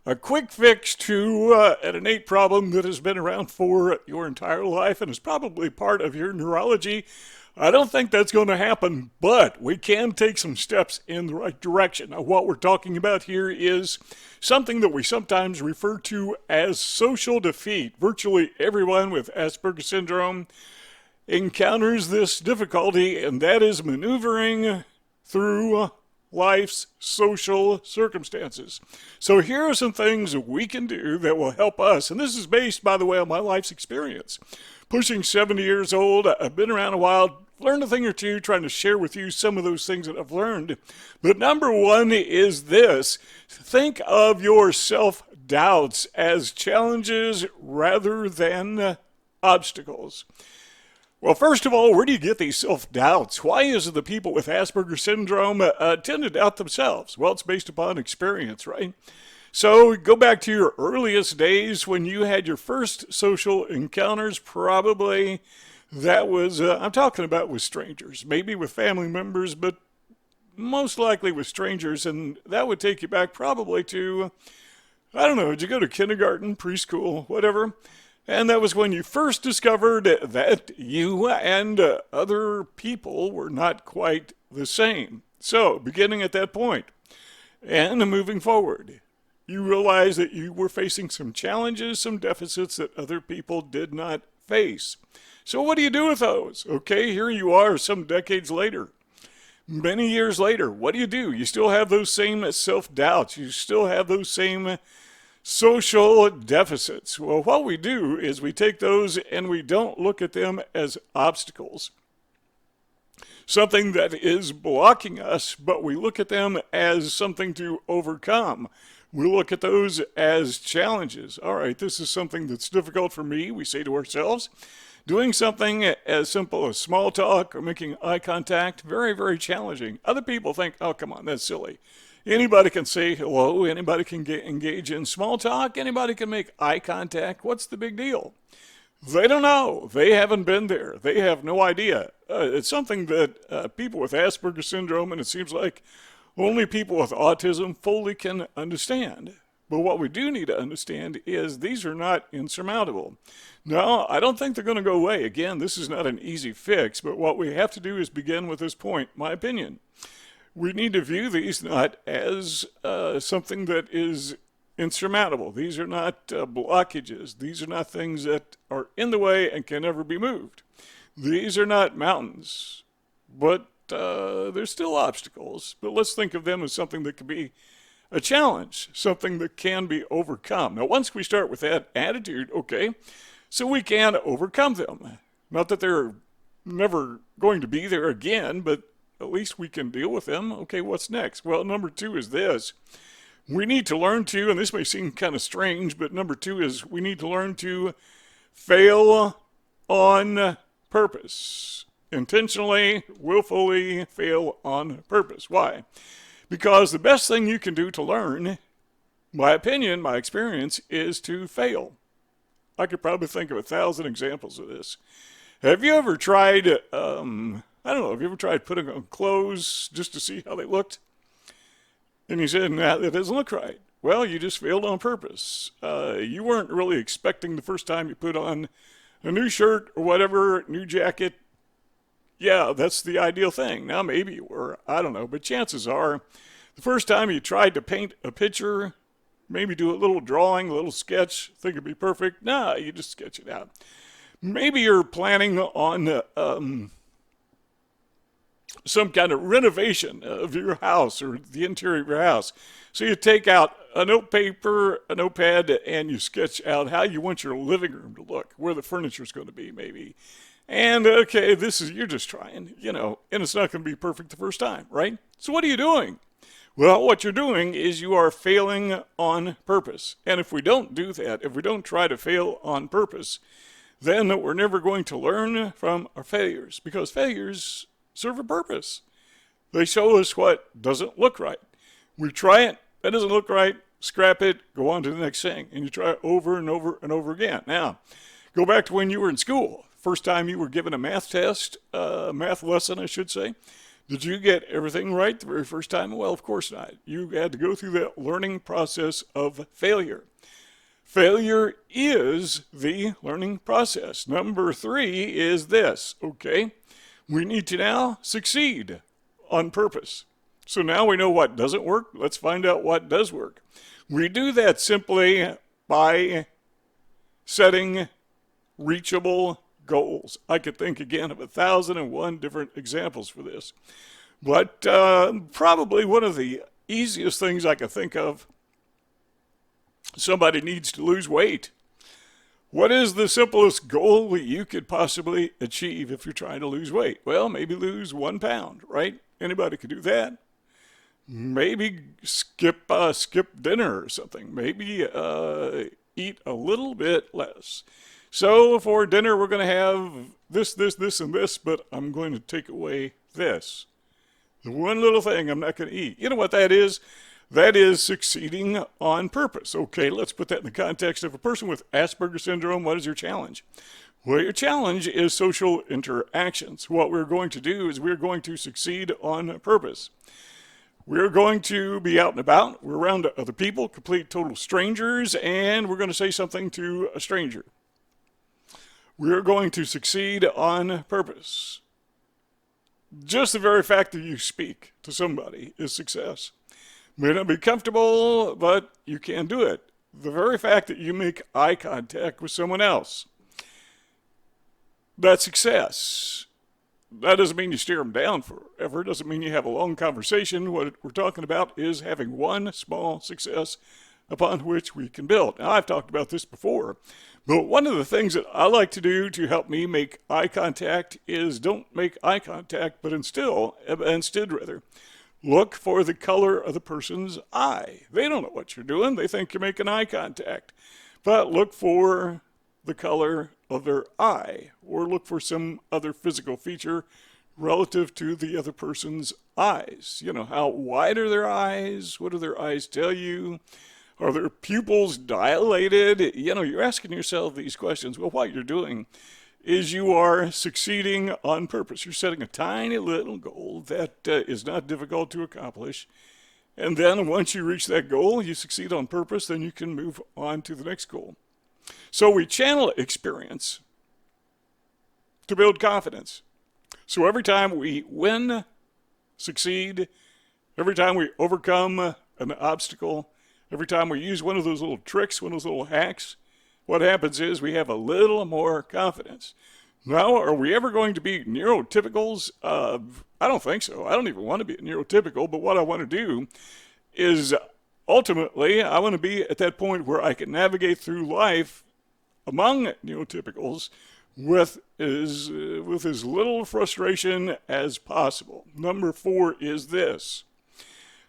A quick fix to an innate problem that has been around for your entire life and is probably part of your neurology. I don't think that's going to happen, but we can take some steps in the right direction. Now, what we're talking about here is something that we sometimes refer to as social defeat. Virtually everyone with Asperger syndrome encounters this difficulty, and that is maneuvering through life's social circumstances. So here are some things that we can do that will help us. And this is based, by the way, on my life's experience. Pushing 70 years old, I've been around a while, learned a thing or two, trying to share with you some of those things that I've learned. But number one is this: think of your self-doubts as challenges rather than obstacles. Well, first of all, where do you get these self-doubts? Why is it that people with Asperger syndrome tend to doubt themselves? Well, it's based upon experience, right? So go back to your earliest days when you had your first social encounters. Probably that was, I'm talking about with strangers, maybe with family members, but most likely with strangers. And that would take you back probably to, I don't know, did you go to kindergarten, preschool, whatever? And that was when you first discovered that you and other people were not quite the same. So, beginning at that point and moving forward, you realized that you were facing some challenges, some deficits that other people did not face. So what do you do with those? Okay, here you are some decades later. Many years later, what do? You still have those same self-doubts. You still have those same social deficits. Well, what we do is we take those and we don't look at them as obstacles, something that is blocking us, but we look at them as something to overcome. We look at those as challenges. All right, this is something that's difficult for me, we say to ourselves. Doing something as simple as small talk or making eye contact, very, very challenging. Other people think, oh, come on, that's silly. Anybody can say hello. Anybody can engage in small talk. Anybody can make eye contact. What's the big deal? They don't know. They haven't been there. They have no idea. It's something that people with Asperger syndrome, and it seems like only people with autism fully can understand. But what we do need to understand is these are not insurmountable. No, I don't think they're going to go away. Again, this is not an easy fix, but what we have to do is begin with this point, my opinion. We need to view these not as something that is insurmountable. These are not blockages. These are not things that are in the way and can never be moved. These are not mountains, but they're still obstacles. But let's think of them as something that can be a challenge, something that can be overcome. Now, once we start with that attitude, okay, so we can overcome them. Not that they're never going to be there again, but at least we can deal with them. Okay, what's next? Well, number two is this. We need to learn to, and this may seem kind of strange, but number two is we need to learn to fail on purpose. Intentionally, willfully fail on purpose. Why? Because the best thing you can do to learn, my opinion, my experience, is to fail. I could probably think of 1,000 examples of this. Have you ever tried, I don't know, have you ever tried putting on clothes just to see how they looked? And you said, nah, that doesn't look right. Well, you just failed on purpose. You weren't really expecting the first time you put on a new shirt or whatever, new jacket. Yeah, that's the ideal thing. Now, maybe you were, I don't know, but chances are the first time you tried to paint a picture, maybe do a little drawing, a little sketch, think it'd be perfect. Nah, you just sketch it out. Maybe you're planning on some kind of renovation of your house or the interior of your house. So you take out a notepaper, a notepad, and you sketch out how you want your living room to look, where the furniture's going to be maybe. And okay, you're just trying, and it's not going to be perfect the first time, right? So what are you doing? Well, what you're doing is you are failing on purpose. And if we don't do that, if we don't try to fail on purpose, then we're never going to learn from our failures, because failures serve a purpose. They show us what doesn't look right. We try it, that doesn't look right, scrap it, go on to the next thing. And you try it over and over and over again. Now, go back to when you were in school. First time you were given a math test, math lesson, I should say. Did you get everything right the very first time? Well, of course not. You had to go through that learning process of failure. Failure is the learning process. Number 3 is this, okay? We need to now succeed on purpose. So now we know what doesn't work. Let's find out what does work. We do that simply by setting reachable goals. I could think again of 1,001 different examples for this. But probably one of the easiest things I could think of, somebody needs to lose weight. What is the simplest goal that you could possibly achieve if you're trying to lose weight? Well, maybe lose 1 pound, right? Anybody could do that. Maybe skip dinner or something. Maybe eat a little bit less. So for dinner, we're going to have this, and this, but I'm going to take away this. The one little thing I'm not going to eat. You know what that is? That is succeeding on purpose. Okay, let's put that in the context of a person with Asperger syndrome. What is your challenge? Well, your challenge is social interactions. What we're going to do is we're going to succeed on purpose. We're going to be out and about. We're around other people, complete total strangers, and we're going to say something to a stranger. We're going to succeed on purpose. Just the very fact that you speak to somebody is success. May not be comfortable, but you can do it. The very fact that you make eye contact with someone else, that's success. That doesn't mean you stare them down forever. It doesn't mean you have a long conversation. What we're talking about is having one small success upon which we can build. Now, I've talked about this before, but one of the things that I like to do to help me make eye contact is don't make eye contact, but instead, look for the color of the person's eye. They don't know what you're doing. They think you're making eye contact. But look for the color of their eye, or look for some other physical feature relative to the other person's eyes. You know, how wide are their eyes? What do their eyes tell you? Are their pupils dilated? You know, you're asking yourself these questions. Well, what you're doing is you are succeeding on purpose. You're setting a tiny little goal that is not difficult to accomplish. And then once you reach that goal, you succeed on purpose, then you can move on to the next goal. So we channel experience to build confidence. So every time we win, succeed, every time we overcome an obstacle, every time we use one of those little tricks, one of those little hacks, what happens is we have a little more confidence. Now, are we ever going to be neurotypicals? I don't think so. I don't even want to be a neurotypical, but what I want to do is ultimately I want to be at that point where I can navigate through life among neurotypicals with as little frustration as possible. Number 4 is this.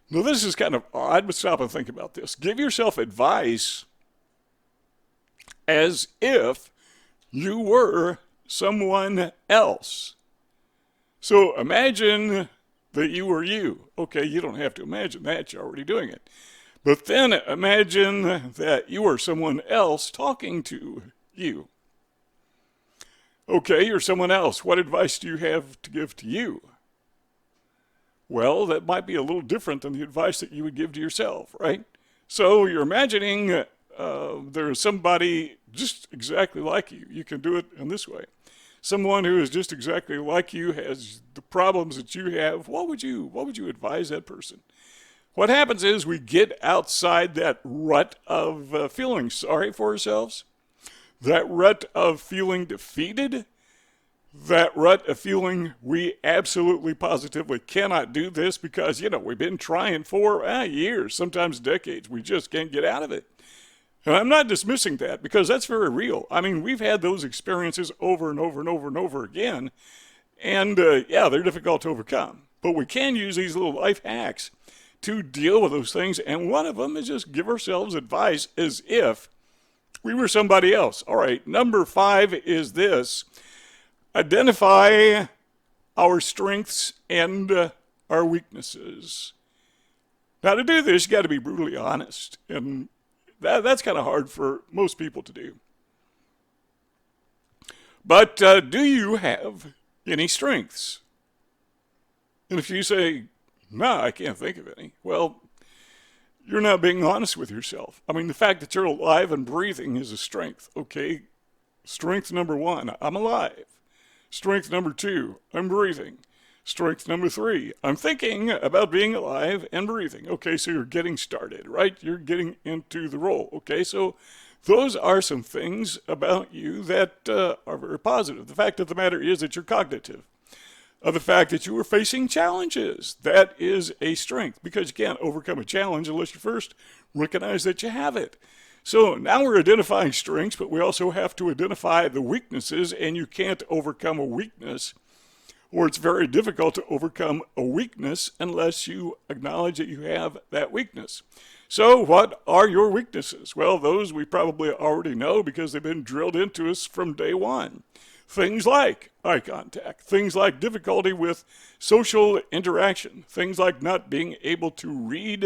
Now, this is kind of odd, but stop and think about this. Give yourself advice as if you were someone else. So imagine that you were you. Okay, you don't have to imagine that. You're already doing it. But then imagine that you are someone else talking to you. Okay, you're someone else. What advice do you have to give to you? Well, that might be a little different than the advice that you would give to yourself, right? So you're imagining there's somebody just exactly like you. You can do it in this way. Someone who is just exactly like you has the problems that you have. What would you advise that person? What happens is we get outside that rut of feeling sorry for ourselves, that rut of feeling defeated, that rut of feeling we absolutely positively cannot do this because, we've been trying for years, sometimes decades. We just can't get out of it. And I'm not dismissing that because that's very real. I mean, we've had those experiences over and over and over and over again. And they're difficult to overcome. But we can use these little life hacks to deal with those things. And one of them is just give ourselves advice as if we were somebody else. All right, number 5 is this. Identify our strengths and our weaknesses. Now, to do this, you got to be brutally honest. And that's kind of hard for most people to do. But do you have any strengths? And if you say, no, I can't think of any, well, you're not being honest with yourself. I mean, the fact that you're alive and breathing is a strength, okay? Strength number one, I'm alive. Strength number two, I'm breathing. Strength number three, I'm thinking about being alive and breathing. Okay, so you're getting started, right? You're getting into the role. Okay, so those are some things about you that are very positive. The fact of the matter is that you're cognitive. The fact that you are facing challenges, that is a strength, because you can't overcome a challenge unless you first recognize that you have it. So now we're identifying strengths, but we also have to identify the weaknesses, and you can't overcome a weakness, or it's very difficult to overcome a weakness unless you acknowledge that you have that weakness. So what are your weaknesses? Well, those we probably already know because they've been drilled into us from day one. Things like eye contact, things like difficulty with social interaction, things like not being able to read,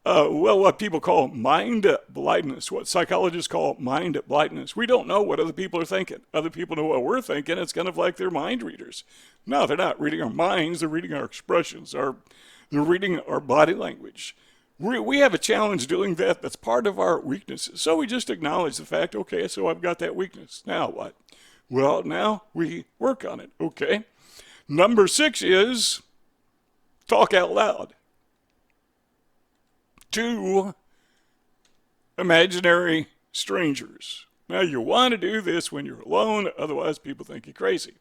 what people call mind blindness, what psychologists call mind blindness. We don't know what other people are thinking. Other people know what we're thinking. It's kind of like they're mind readers. No, they're not reading our minds. They're reading our expressions. They're reading our body language. We have a challenge doing that. That's part of our weaknesses. So we just acknowledge the fact, okay, so I've got that weakness. Now what? Well, now we work on it, okay? Number 6 is talk out loud to imaginary strangers. Now, you want to do this when you're alone, otherwise people think you're crazy.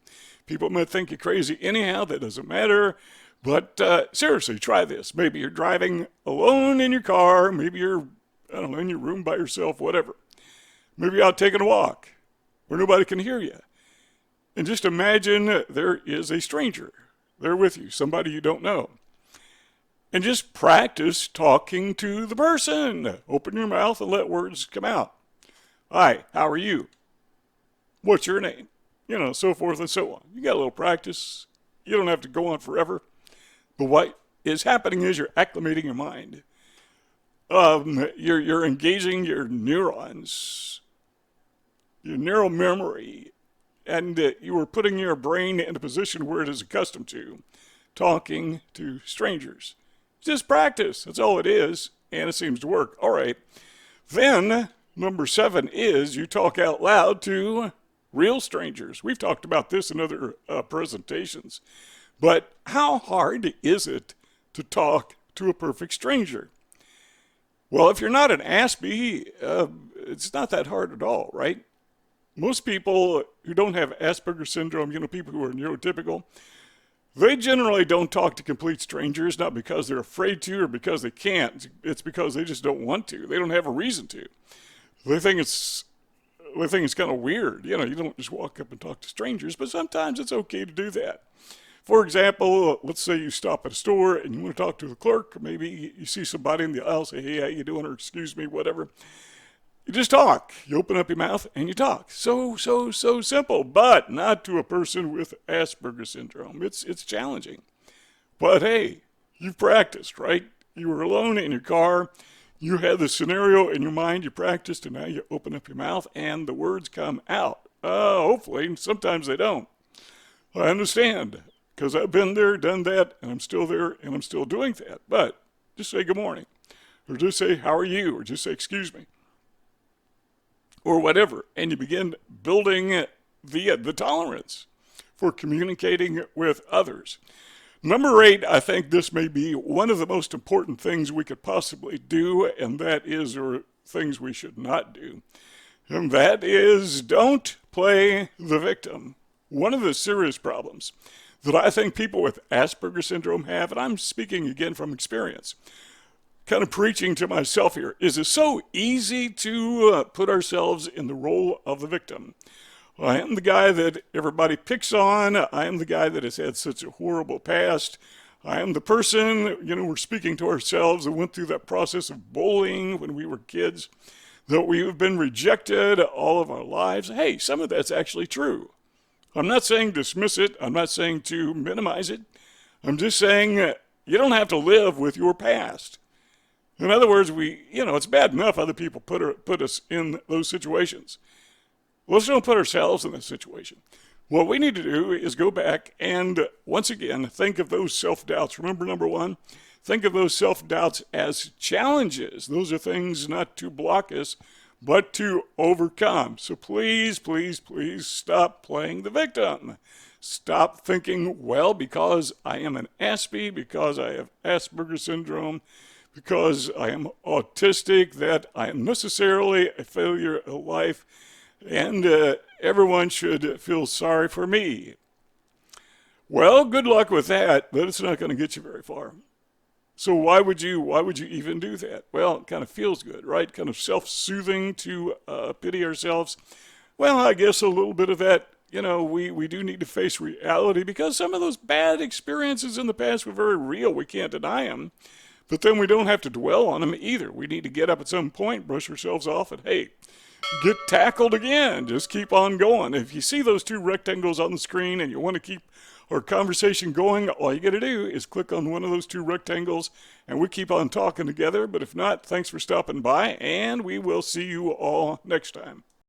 People might think you're crazy anyhow, that doesn't matter. But seriously, try this. Maybe you're driving alone in your car. Maybe you're, I don't know, in your room by yourself, whatever. Maybe you're out taking a walk where nobody can hear you. And just imagine there is a stranger there with you, somebody you don't know. And just practice talking to the person. Open your mouth and let words come out. Hi, how are you? What's your name? You know, so forth and so on. You got a little practice. You don't have to go on forever. But what is happening is you're acclimating your mind. You're engaging your neurons, your neural memory, and you are putting your brain in a position where it is accustomed to talking to strangers. Just practice. That's all it is, and it seems to work. All right. Then, number 7 is you talk out loud to real strangers. We've talked about this in other presentations. But how hard is it to talk to a perfect stranger? Well, if you're not an Aspie, it's not that hard at all, right? Most people who don't have Asperger syndrome, people who are neurotypical, they generally don't talk to complete strangers, not because they're afraid to or because they can't. It's because they just don't want to. They don't have a reason to. They think it's kind of weird. You don't just walk up and talk to strangers, but sometimes it's okay to do that. For example, let's say you stop at a store and you want to talk to the clerk, or maybe you see somebody in the aisle, say, hey, how you doing, or excuse me, whatever. You just talk. You open up your mouth and you talk. So simple, but not to a person with Asperger syndrome. It's challenging. But hey, you've practiced, right? You were alone in your car. You had the scenario in your mind. You practiced, and now you open up your mouth and the words come out. Hopefully, sometimes they don't. I understand, because I've been there, done that, and I'm still there, and I'm still doing that. But just say good morning, or just say how are you, or just say excuse me, or whatever, and you begin building the tolerance for communicating with others. Number 8, I think this may be one of the most important things we could possibly do, and that is, or things we should not do, and that is don't play the victim. One of the serious problems that I think people with Asperger syndrome have, and I'm speaking again from experience, kind of preaching to myself here, is it's so easy to put ourselves in the role of the victim. I am the guy that everybody picks on. I am the guy that has had such a horrible past. I am the person, we're speaking to ourselves that went through that process of bullying when we were kids, that we have been rejected all of our lives. Hey, some of that's actually true. I'm not saying dismiss it. I'm not saying to minimize it. I'm just saying you don't have to live with your past. In other words, it's bad enough other people put us in those situations. Let's don't put ourselves in this situation. What we need to do is go back and once again think of those self-doubts. Remember, number one, think of those self-doubts as challenges. Those are things not to block us, but to overcome. So please, please, please stop playing the victim. Stop thinking, well, because I am an Aspie, because I have Asperger syndrome, because I am autistic, that I am necessarily a failure at life, and everyone should feel sorry for me. Well, good luck with that, but it's not going to get you very far. So why would you even do that? Well, it kind of feels good, right? Kind of self-soothing to pity ourselves. Well, I guess a little bit of that, we do need to face reality because some of those bad experiences in the past were very real. We can't deny them. But then we don't have to dwell on them either. We need to get up at some point, brush ourselves off, and hey, get tackled again. Just keep on going. If you see those two rectangles on the screen and you want to keep our conversation going, all you got to do is click on one of those two rectangles and we keep on talking together. But if not, thanks for stopping by and we will see you all next time.